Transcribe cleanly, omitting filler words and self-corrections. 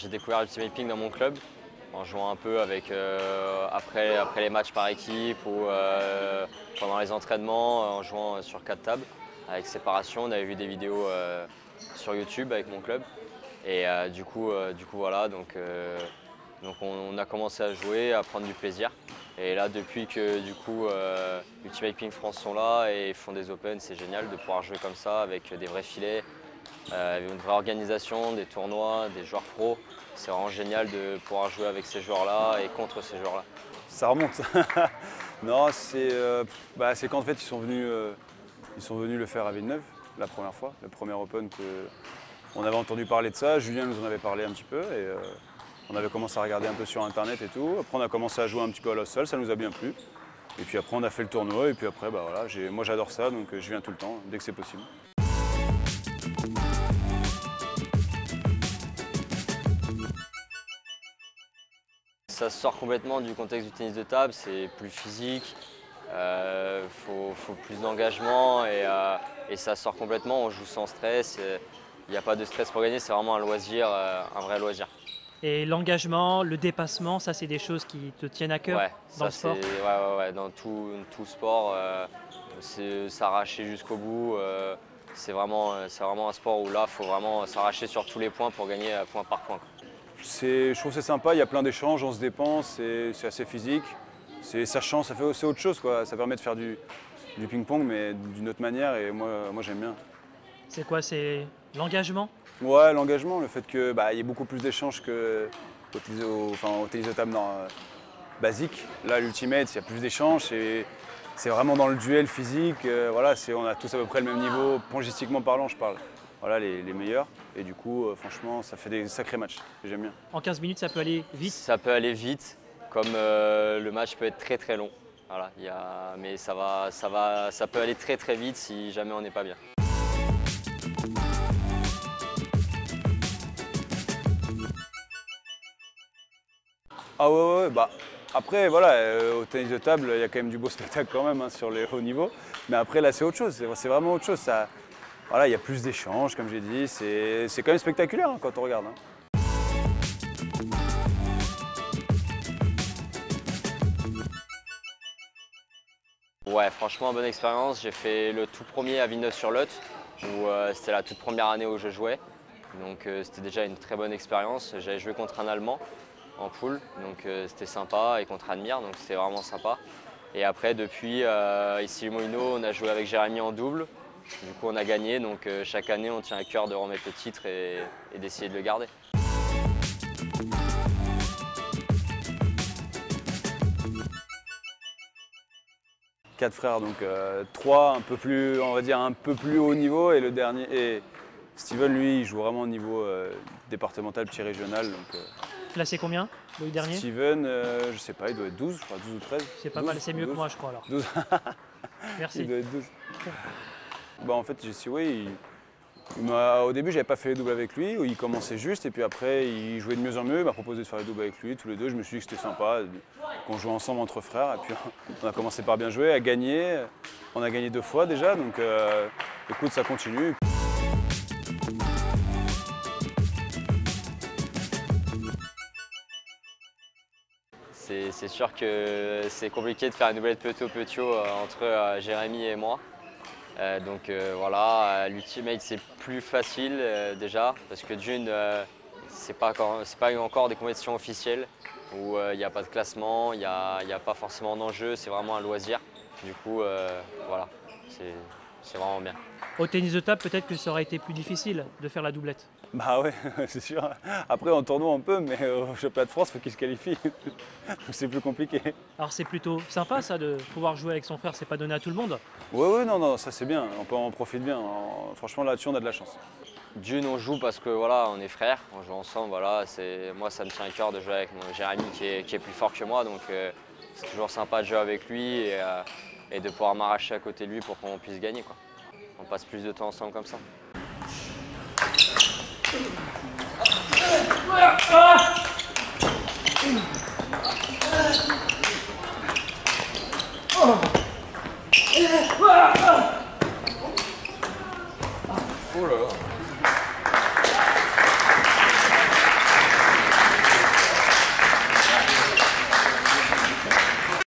J'ai découvert Ultimate Ping dans mon club en jouant un peu avec, après les matchs par équipe ou pendant les entraînements en jouant sur 4 tables avec séparation. On avait vu des vidéos sur YouTube avec mon club et du coup voilà, donc on a commencé à jouer, à prendre du plaisir. Et là depuis que du coup Ultimate Ping France sont là et font des Open, c'est génial de pouvoir jouer comme ça avec des vrais filets. Une vraie organisation, des tournois, des joueurs pros. C'est vraiment génial de pouvoir jouer avec ces joueurs-là et contre ces joueurs-là. Ça remonte. Non, c'est quand en fait ils sont venus le faire à Villeneuve la première fois, le premier Open on avait entendu parler de ça. Julien nous en avait parlé un petit peu et on avait commencé à regarder un peu sur internet et tout. Après on a commencé à jouer un petit peu à la salle, ça nous a bien plu. Et puis après on a fait le tournoi et puis après voilà, moi j'adore ça donc je viens tout le temps dès que c'est possible. Ça sort complètement du contexte du tennis de table, c'est plus physique, faut plus d'engagement et ça sort complètement, on joue sans stress, il n'y a pas de stress pour gagner, c'est vraiment un loisir, un vrai loisir. Et l'engagement, le dépassement, ça c'est des choses qui te tiennent à cœur dans le sport? Ouais, dans tout sport, s'arracher jusqu'au bout, c'est vraiment un sport où là, il faut vraiment s'arracher sur tous les points pour gagner point par point. Je trouve que c'est sympa, il y a plein d'échanges, on se dépense, c'est assez physique. Ça change, c'est autre chose, quoi. Ça permet de faire du ping-pong mais d'une autre manière et moi j'aime bien. C'est quoi? C'est l'engagement? Ouais, l'engagement, le fait qu'il y ait beaucoup plus d'échanges qu'au tennis de table basique. Là, l'Ultimate, il y a plus d'échanges, c'est vraiment dans le duel physique. Voilà, on a tous à peu près le même niveau, pongistiquement parlant, je parle. Voilà, les meilleurs. Et du coup, franchement, ça fait des sacrés matchs. J'aime bien. En 15 minutes, ça peut aller vite? Ça peut aller vite, comme le match peut être très très long. Voilà, mais ça peut aller très très vite si jamais on n'est pas bien. Ah ouais, après, voilà, au tennis de table, il y a quand même du beau spectacle quand même sur les hauts niveaux. Mais après, là, c'est autre chose. C'est vraiment autre chose. Voilà, il y a plus d'échanges, comme j'ai dit. C'est quand même spectaculaire quand on regarde. Ouais, franchement, bonne expérience. J'ai fait le tout premier à Villeneuve-sur-Lot, où c'était la toute première année où je jouais. Donc c'était déjà une très bonne expérience. J'avais joué contre un Allemand en poule, donc c'était sympa, et contre Admire, donc c'était vraiment sympa. Et après, depuis ici Moulineau, on a joué avec Jérémy en double. Du coup, on a gagné, donc chaque année, on tient à cœur de remettre le titre et d'essayer de le garder. Quatre frères, donc trois un peu plus, on va dire un peu plus haut niveau et le dernier. Et Steven, lui, il joue vraiment au niveau départemental, petit régional. Là, c'est combien, le dernier? Steven, je sais pas, il doit être 12, je crois, 12 ou 13. C'est pas mal, c'est mieux que moi, je crois alors. 12. Merci. Il doit être 12. En fait, au début, j'avais pas fait les doubles avec lui, il commençait juste et puis après, il jouait de mieux en mieux. Il m'a proposé de faire les doubles avec lui, tous les deux. Je me suis dit que c'était sympa, qu'on jouait ensemble entre frères. Et puis, on a commencé par bien jouer, à gagner. On a gagné 2 fois déjà, donc écoute, ça continue. C'est sûr que c'est compliqué de faire une doublette Petio-Petio entre Jérémy et moi. Voilà, l'Ultimate c'est plus facile déjà parce que d'une, c'est pas encore des compétitions officielles où il n'y a pas de classement, il n'y a pas forcément d'enjeu, c'est vraiment un loisir. Du coup, voilà, c'est vraiment bien. Au tennis de table, peut-être que ça aurait été plus difficile de faire la doublette. Bah ouais, c'est sûr. Après, en tournoi, on peut, mais au championnat de France, il faut qu'il se qualifie. C'est plus compliqué. Alors c'est plutôt sympa ça de pouvoir jouer avec son frère, c'est pas donné à tout le monde. Ouais, non, ça c'est bien, on profite bien. Franchement, là-dessus, on a de la chance. D'une, on joue parce que voilà, on est frères, on joue ensemble. Voilà, moi, ça me tient à cœur de jouer avec mon Jérémy qui est plus fort que moi, donc c'est toujours sympa de jouer avec lui et de pouvoir m'arracher à côté de lui pour qu'on puisse gagner, quoi. On passe plus de temps ensemble comme ça. Oh là là.